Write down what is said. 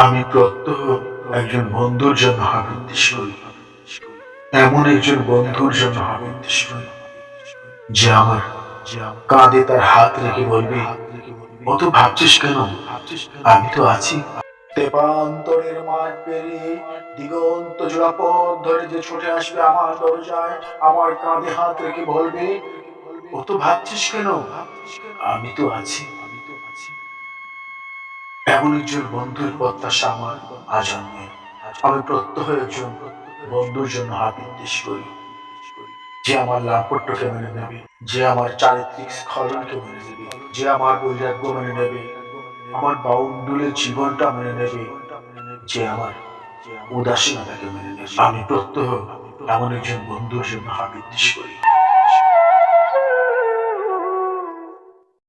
আমি প্রত্যহ একজন বন্ধুর জন্য হাবিত্যেশ করি। এমন একজন বন্ধুর জন্য হাবিত্যেশ করি যে আমার কাঁধে তার হাত রেখে বলবে, অত ভাবছিস কেন, আমি তো আছি। তেপান্তরের মাঠ পেরিয়ে দিগন্ত জোড়া পথ ধরে যে ছুটে আসবে আমার দরজায়, আমার কাঁধে হাত রেখে বলবে, অত ভাবছিস কেন, আমি তো আছি। এমন একজন বন্ধুর প্রত্যাশা আমার আজন্মে। আমি প্রত্যহ একজন বন্ধুর জন্য হাবিত্যেশ করি যে আমার লাম্পট্যকে মেনে নেবে, যে আমার চারিত্রিক স্খলনকে মেনে নেবে, যে আমার বৈরাগ্য মেনে নেবে, আমার বাউন্ডুলের জীবনটা মেনে নেবে, যে আমার উদাসীনতাকে মেনে নেবে। আমি প্রত্যহ এমন একজন বন্ধুর জন্য হাবিত্যেশ করি।